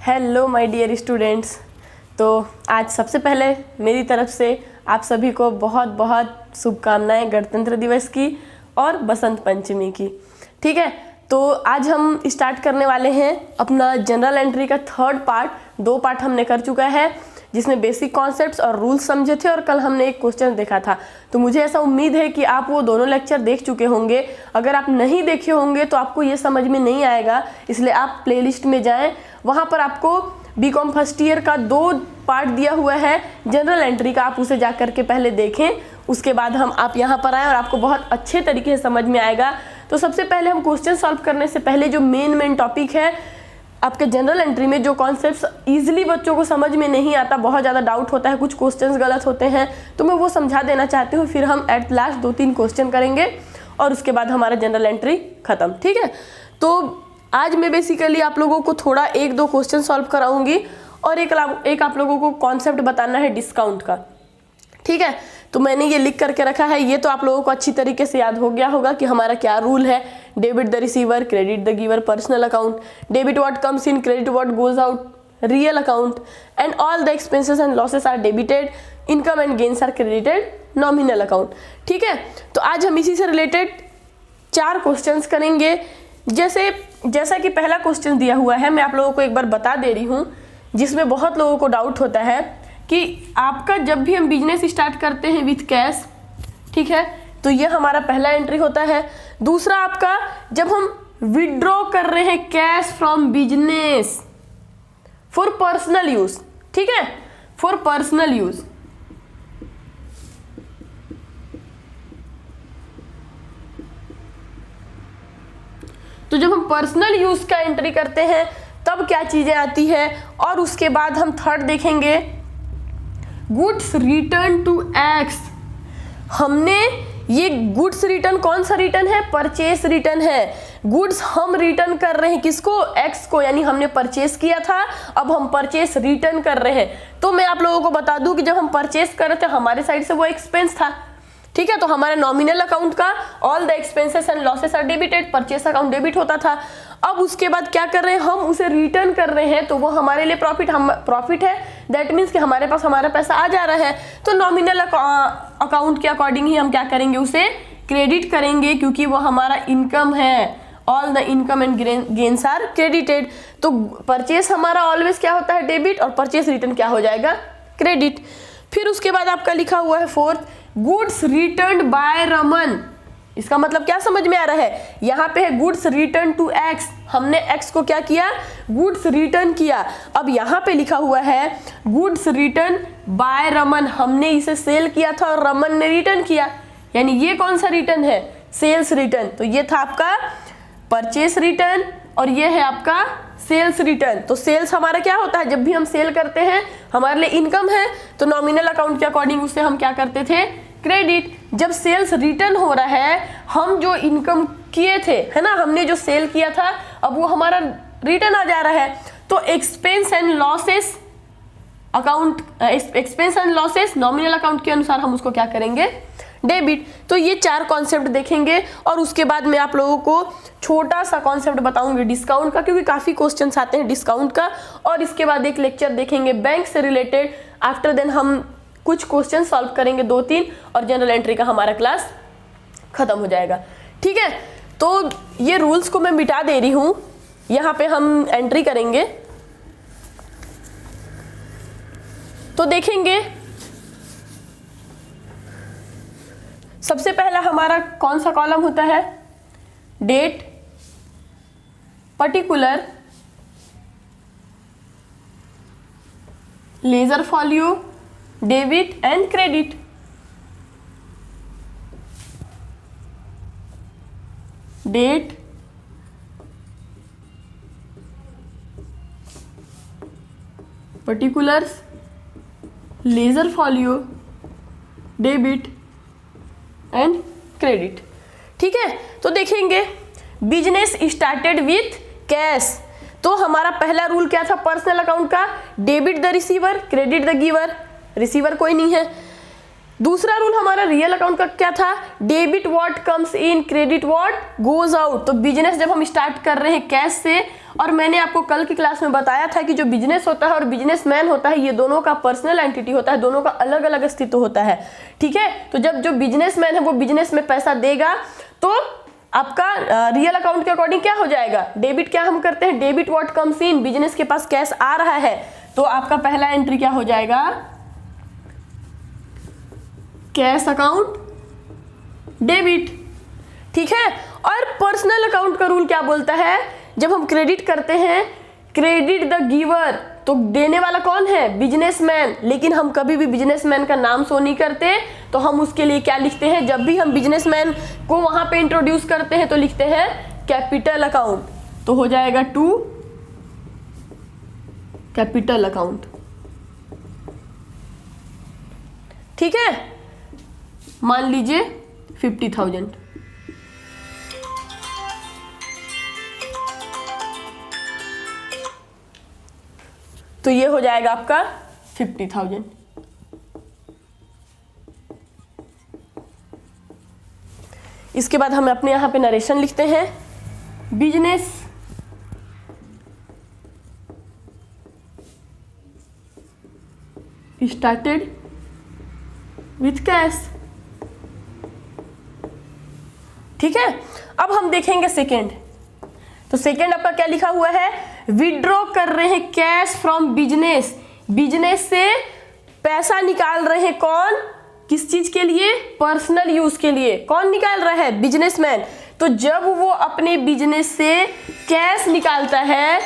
Hello my dear students. तो आज सबसे पहले मेरी तरफ से आप सभी को बहुत बहुत शुभकामनाएं गणतंत्र दिवस की और बसंत पंचमी की। ठीक है, तो आज हम स्टार्ट करने वाले हैं अपना जनरल एंट्री का थर्ड पार्ट। 2 पार्ट हमने कर चुका है जिसमें बेसिक कॉन्सेप्ट्स और रूल्स समझे थे और कल हमने एक क्वेश्चन देखा था। तो मुझे ऐसा उम्मीद है कि आप वो दोनों लेक्चर देख चुके होंगे। अगर आप नहीं देखे होंगे तो आपको ये समझ में नहीं आएगा, इसलिए आप प्लेलिस्ट में जाएं, वहाँ पर आपको बीकॉम फर्स्ट ईयर का 2 पार्ट दिया हुआ है जनरल एंट्री का। आप उसे जा करके पहले देखें, उसके बाद आप यहाँ पर आएँ और आपको बहुत अच्छे तरीके से समझ में आएगा। तो सबसे पहले हम क्वेश्चन सॉल्व करने से पहले जो मेन टॉपिक है आपके जनरल एंट्री में, जो कॉन्सेप्ट्स इजीली बच्चों को समझ में नहीं आता, बहुत ज़्यादा डाउट होता है, कुछ क्वेश्चंस गलत होते हैं, तो मैं वो समझा देना चाहती हूँ। फिर हम एट लास्ट 2-3 क्वेश्चन करेंगे और उसके बाद हमारा जनरल एंट्री खत्म। ठीक है, तो आज मैं बेसिकली आप लोगों को थोड़ा 1-2 क्वेश्चन सॉल्व कराऊंगी और एक आप लोगों को कॉन्सेप्ट बताना है डिस्काउंट का। ठीक है, तो मैंने ये लिख करके रखा है, ये तो आप लोगों को अच्छी तरीके से याद हो गया होगा कि हमारा क्या रूल है। Debit the receiver, credit the giver, personal account, debit what comes in, credit what goes out, real account, and all the expenses and losses are debited, income and gains are credited, nominal account. ठीक है, तो आज हम इसी से related 4 questions करेंगे। जैसा कि पहला क्वेश्चन दिया हुआ है, मैं आप लोगों को एक बार बता दे रही हूँ, जिसमें बहुत लोगों को डाउट होता है कि आपका जब भी हम बिजनेस स्टार्ट करते हैं विथ कैश, ठीक है, तो ये हमारा पहला एंट्री होता है। दूसरा आपका जब हम विड्रॉ कर रहे हैं cash from business for personal use, ठीक है, फॉर पर्सनल यूज, तो जब हम पर्सनल यूज का एंट्री करते हैं तब क्या चीजें आती है। और उसके बाद हम थर्ड देखेंगे गुड्स रिटर्न टू एक्स। हमने ये गुड्स रिटर्न, कौन सा रिटर्न है? परचेस रिटर्न है। गुड्स हम रिटर्न कर रहे हैं किसको? एक्स को, यानी हमने परचेस किया था, अब हम परचेस रिटर्न कर रहे हैं। तो मैं आप लोगों को बता दूं कि जब हम परचेस कर रहे थे हमारे साइड से वो एक्सपेंस था। ठीक है, तो हमारे नॉमिनल अकाउंट का all the expenses and losses are debited, purchase account debit होता था। अब उसके बाद क्या कर रहे हैं, हम उसे रिटर्न कर रहे हैं, तो वो हमारे लिए प्रॉफिट है। दैट मीन्स कि हमारे पास हमारा पैसा आ जा रहा है। तो नॉमिनल अकाउंट के अकॉर्डिंग ही हम क्या करेंगे, उसे क्रेडिट करेंगे, क्योंकि वो हमारा इनकम है। All the income and gains are credited. तो परचेस हमारा ऑलवेज क्या होता है? डेबिट, और परचेस रिटर्न क्या हो जाएगा? क्रेडिट। फिर उसके बाद आपका लिखा हुआ है fourth, goods return by Raman. इसका मतलब क्या समझ में आ रहा है? यहाँ पे है गुड्स रिटर्न टू एक्स, हमने एक्स को क्या किया? गुड्स रिटर्न किया। अब यहाँ पे लिखा हुआ है गुड्स रिटर्न बाय रमन, हमने इसे सेल किया था और रमन ने रिटर्न किया, यानी ये कौन सा रिटर्न है? Sales return. तो ये था आपका परचेस रिटर्न और ये है आपका सेल्स रिटर्न। तो सेल्स हमारा क्या होता है? जब भी हम सेल करते हैं हमारे लिए इनकम है, तो नॉमिनल अकाउंट के अकॉर्डिंग उससे हम क्या करते थे? क्रेडिट। जब सेल्स रिटर्न हो रहा है, हम जो इनकम किए थे, है ना, हमने जो सेल किया था, अब वो हमारा रिटर्न आ जा रहा है, तो expense and losses account, expense and losses nominal account के अनुसार हम उसको क्या करेंगे? डेबिट। तो ये 4 कॉन्सेप्ट देखेंगे और उसके बाद मैं आप लोगों को छोटा सा कॉन्सेप्ट बताऊंगी डिस्काउंट का, क्योंकि काफी क्वेश्चंस आते हैं डिस्काउंट का। और इसके बाद एक लेक्चर देखेंगे बैंक से रिलेटेड। आफ्टर देन हम कुछ क्वेश्चन सॉल्व करेंगे 2-3 और जनरल एंट्री का हमारा क्लास खत्म हो जाएगा। ठीक है, तो ये रूल्स को मैं मिटा दे रही हूं, यहाँ पे हम एंट्री करेंगे। तो देखेंगे सबसे पहला हमारा कौन सा कॉलम होता है? Date, particular, ledger folio, debit and credit. Date, particulars, ledger folio, debit and credit. ठीक है, तो देखेंगे बिजनेस स्टार्टेड विथ कैश। तो हमारा पहला रूल क्या था पर्सनल अकाउंट का? Debit the receiver, credit the giver. Receiver कोई नहीं है। दूसरा रूल हमारा रियल अकाउंट का क्या था, debit what comes in, credit what goes out. तो बिजनेस जब हम स्टार्ट कर रहे हैं कैश से, और मैंने आपको कल की क्लास में बताया था कि जो बिजनेस होता है और बिजनेसमैन होता है ये दोनों का पर्सनल एंटिटी होता है, दोनों का अलग अलग अस्तित्व होता है, ठीक है। तो जब जो बिजनेसमैन है वो बिजनेस में पैसा देगा तो आपका रियल अकाउंट के अकॉर्डिंग क्या हो जाएगा, डेबिट क्या हम करते हैं, debit what comes in, business के पास कैश आ रहा है तो आपका पहला एंट्री क्या हो जाएगा, कैश अकाउंट डेबिट, ठीक है। और पर्सनल अकाउंट का रूल क्या बोलता है, जब हम क्रेडिट करते हैं, क्रेडिट द गिवर, तो देने वाला कौन है, बिजनेसमैन, लेकिन हम कभी भी बिजनेसमैन का नाम शो नहीं करते, तो हम उसके लिए क्या लिखते हैं, जब भी हम बिजनेसमैन को वहां पे इंट्रोड्यूस करते हैं तो लिखते हैं कैपिटल अकाउंट, तो हो जाएगा टू कैपिटल अकाउंट, ठीक है। मान लीजिए 50,000, तो ये हो जाएगा आपका 50,000। इसके बाद हम अपने यहां पे नरेशन लिखते हैं, बिजनेस स्टार्टेड विथ कैश, ठीक है। अब हम देखेंगे सेकेंड, तो सेकेंड आपका क्या लिखा हुआ है, विड्रॉ कर रहे हैं कैश फ्रॉम बिजनेस, बिजनेस से पैसा निकाल रहे हैं, कौन, किस चीज के लिए, पर्सनल यूज के लिए, कौन निकाल रहा है, बिजनेसमैन। तो जब वो अपने बिजनेस से कैश निकालता है,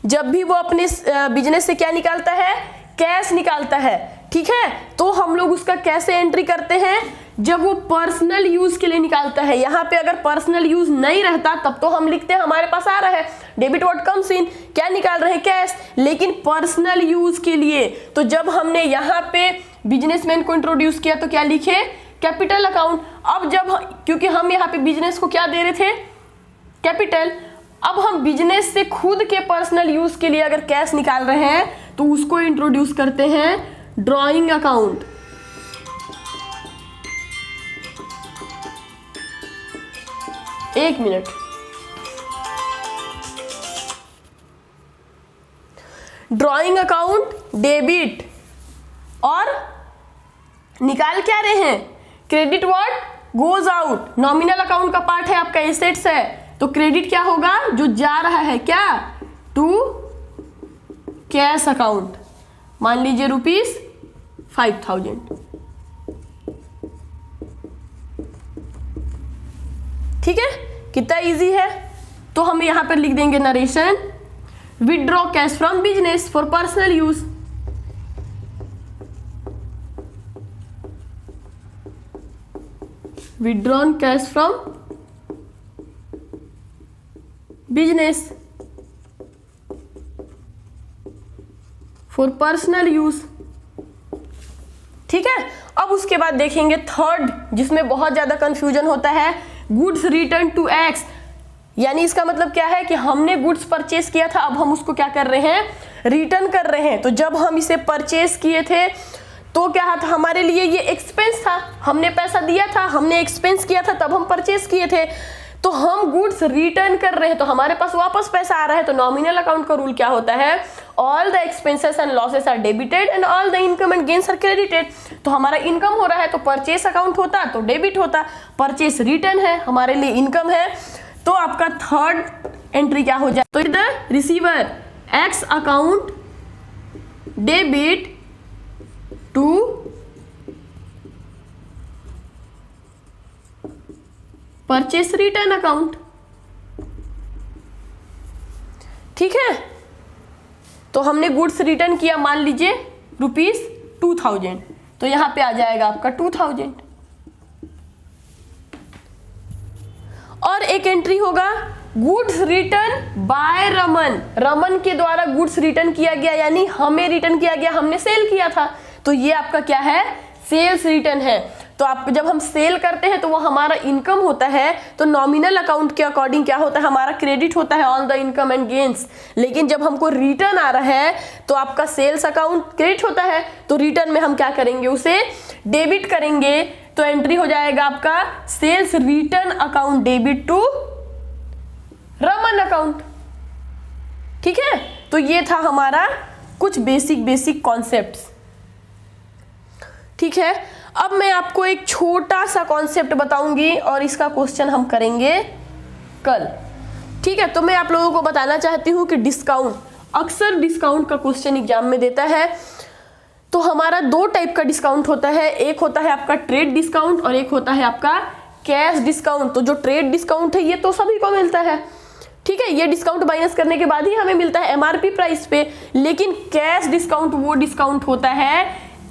जब भी वो अपने बिजनेस से क्या निकालता है, कैश निकालता है, ठीक है, तो हम लोग उसका कैसे एंट्री करते हैं, जब वो पर्सनल यूज के लिए निकालता है। यहाँ पे अगर पर्सनल यूज नहीं रहता तब तो हम लिखते हैं हमारे पास आ रहा है डेबिट व्हाट कम्स इन, क्या निकाल रहे हैं, कैश, लेकिन पर्सनल यूज के लिए, तो जब हमने यहाँ पे बिजनेसमैन को इंट्रोड्यूस किया तो क्या लिखे, कैपिटल अकाउंट। अब जब क्योंकि हम यहाँ पे बिजनेस को क्या दे रहे थे, कैपिटल, अब हम बिजनेस से खुद के पर्सनल यूज के लिए अगर कैश निकाल रहे हैं तो उसको इंट्रोड्यूस करते हैं ड्रॉइंग अकाउंट। एक मिनट, ड्रॉइंग अकाउंट डेबिट, और निकाल क्या रहे हैं, credit what goes out, nominal account का पार्ट है आपका, एसेट्स है, तो क्रेडिट क्या होगा, जो जा रहा है क्या, टू कैश अकाउंट, मान लीजिए ₹5,000, ठीक है, कितना इजी है। तो हम यहां पर लिख देंगे narration, withdraw cash from business for personal use, withdrawn cash from business for personal use, ठीक है। अब उसके बाद देखेंगे थर्ड, जिसमें बहुत ज्यादा कंफ्यूजन होता है, गुड्स रिटर्न टू एक्स, यानी इसका मतलब क्या है कि हमने गुड्स परचेस किया था, अब हम उसको क्या कर रहे हैं, रिटर्न कर रहे हैं। तो जब हम इसे परचेस किए थे तो क्या था, हमारे लिए ये एक्सपेंस था, हमने पैसा दिया था, हमने एक्सपेंस किया था, तब हम परचेस किए थे, तो हम गुड्स रिटर्न कर रहे हैं, तो हमारे पास वापस पैसा आ रहा है। तो नॉमिनल अकाउंट का रूल क्या होता है, all the expenses and losses are debited and all the income and gains are credited. तो हमारा इनकम हो रहा है तो परचेस अकाउंट होता तो डेबिट होता, परचेस रिटर्न है, हमारे लिए इनकम है, तो आपका थर्ड एंट्री क्या हो जाए, तो the receiver X account debit to purchase return account, ठीक है। तो हमने गुड्स रिटर्न किया, मान लीजिए ₹2,000, तो यहां पे आ जाएगा आपका 2,000। और एक एंट्री होगा goods return by Raman, Raman के द्वारा गुड्स रिटर्न किया गया, यानी हमें रिटर्न किया गया, हमने सेल किया था, तो ये आपका क्या है, सेल्स रिटर्न है। तो आप जब हम सेल करते हैं तो वो हमारा इनकम होता है, तो नॉमिनल अकाउंट के अकॉर्डिंग क्या होता है, हमारा क्रेडिट होता है on the income and gains. लेकिन जब हमको रिटर्न आ रहा है तो आपका सेल्स अकाउंट क्रेडिट होता है, तो रिटर्न में हम क्या करेंगे, उसे डेबिट करेंगे। तो एंट्री हो जाएगा आपका sales return account debit to Raman account. ठीक है, तो ये था हमारा कुछ बेसिक कॉन्सेप्ट्स। ठीक है, अब मैं आपको एक छोटा सा कॉन्सेप्ट बताऊंगी और इसका क्वेश्चन हम करेंगे कल। ठीक है, तो मैं आप लोगों को बताना चाहती हूँ कि डिस्काउंट, अक्सर डिस्काउंट का क्वेश्चन एग्जाम में देता है। तो हमारा दो टाइप का डिस्काउंट होता है, एक होता है आपका ट्रेड डिस्काउंट और एक होता है आपका कैश डिस्काउंट। तो जो ट्रेड डिस्काउंट है ये तो सभी को मिलता है, ठीक है, ये डिस्काउंट माइनस करने के बाद ही हमें मिलता है एमआरपी प्राइस पे। लेकिन कैश डिस्काउंट वो डिस्काउंट होता है,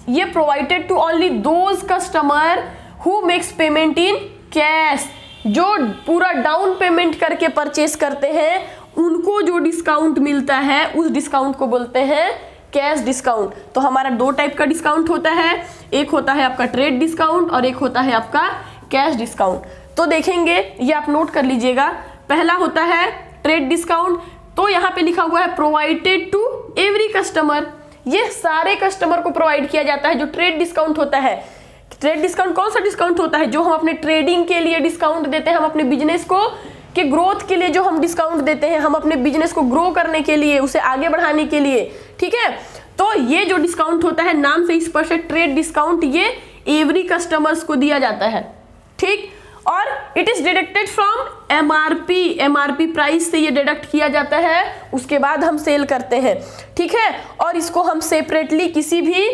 ये provided to only those customer who makes payment in cash. जो पूरा डाउन पेमेंट करके परचेस करते हैं उनको जो डिस्काउंट मिलता है उस डिस्काउंट को बोलते हैं कैश डिस्काउंट। तो हमारा दो टाइप का डिस्काउंट होता है, एक होता है आपका ट्रेड डिस्काउंट और एक होता है आपका कैश डिस्काउंट। तो देखेंगे, ये आप नोट कर लीजिएगा। पहला होता है ट्रेड डिस्काउंट, तो यहाँ पे लिखा हुआ है प्रोवाइडेड टू एवरी कस्टमर, ये सारे कस्टमर को प्रोवाइड किया जाता है जो ट्रेड डिस्काउंट होता है। ट्रेड डिस्काउंट कौन सा डिस्काउंट होता है, जो हम अपने ट्रेडिंग के लिए डिस्काउंट देते हैं, हम अपने बिजनेस को के ग्रोथ के लिए जो हम डिस्काउंट देते हैं, हम अपने बिजनेस को ग्रो करने के लिए, उसे आगे बढ़ाने के लिए। ठीक है, तो ये जो डिस्काउंट होता है नाम से स्पष्ट है ट्रेड डिस्काउंट, ये एवरी कस्टमर्स को दिया जाता है। ठीक, और it is deducted from MRP, MRP price से ये डिडक्ट किया जाता है, उसके बाद हम सेल करते हैं। ठीक है, और इसको हम सेपरेटली किसी भी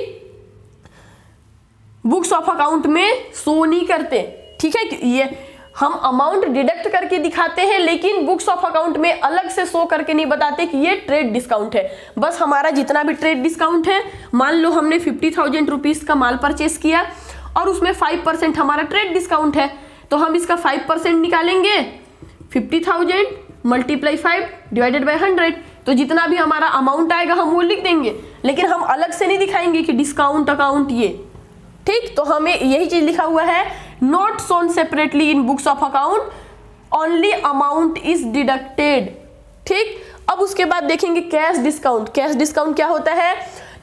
बुक्स ऑफ अकाउंट में शो नहीं करते। ठीक है, ये हम अमाउंट डिडक्ट करके दिखाते हैं लेकिन बुक्स ऑफ अकाउंट में अलग से शो करके नहीं बताते कि ये ट्रेड डिस्काउंट है। बस हमारा जितना भी ट्रेड डिस्काउंट है, मान लो हमने 50,000 रुपीज का माल परचेस किया और उसमें 5% हमारा ट्रेड डिस्काउंट है, तो हम इसका 5% निकालेंगे, 50,000 मल्टीप्लाई 5 डिवाइडेड बाई 100, तो जितना भी हमारा अमाउंट आएगा हम वो लिख देंगे, लेकिन हम अलग से नहीं दिखाएंगे कि डिस्काउंट अकाउंट ये। ठीक, तो हमें यही चीज लिखा हुआ है, not shown separately in books of account, only amount is deducted. ठीक, अब उसके बाद देखेंगे कैश डिस्काउंट। कैश डिस्काउंट क्या होता है,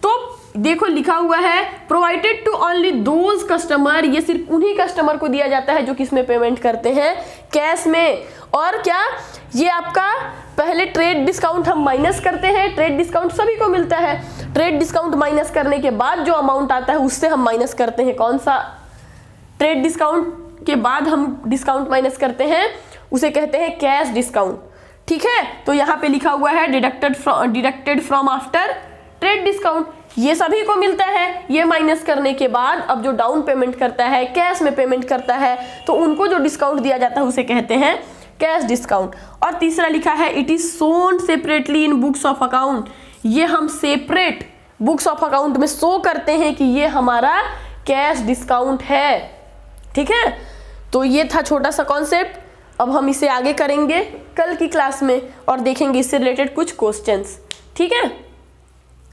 तो देखो लिखा हुआ है provided to only those customer, ये सिर्फ उन्हीं कस्टमर को दिया जाता है जो किसमें पेमेंट करते हैं, कैश में। और क्या, ये आपका पहले ट्रेड डिस्काउंट हम माइनस करते हैं, ट्रेड डिस्काउंट सभी को मिलता है, ट्रेड डिस्काउंट माइनस करने के बाद जो अमाउंट आता है उससे हम माइनस करते हैं, कौन सा, ट्रेड डिस्काउंट के बाद हम डिस्काउंट माइनस करते हैं उसे कहते हैं कैश डिस्काउंट। ठीक है, तो यहाँ पे लिखा हुआ है deducted from after trade discount, ये सभी को मिलता है। ये माइनस करने के बाद अब जो डाउन पेमेंट करता है, कैश में पेमेंट करता है, तो उनको जो डिस्काउंट दिया जाता है उसे कहते हैं कैश डिस्काउंट। और तीसरा लिखा है it is shown separately in books of account, ये हम सेपरेट बुक्स ऑफ अकाउंट में शो करते हैं कि ये हमारा कैश डिस्काउंट है। ठीक है, तो ये था छोटा सा कॉन्सेप्ट। अब हम इसे आगे करेंगे कल की क्लास में और देखेंगे इससे रिलेटेड कुछ क्वेश्चंस। ठीक है,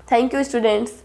थैंक यू स्टूडेंट्स।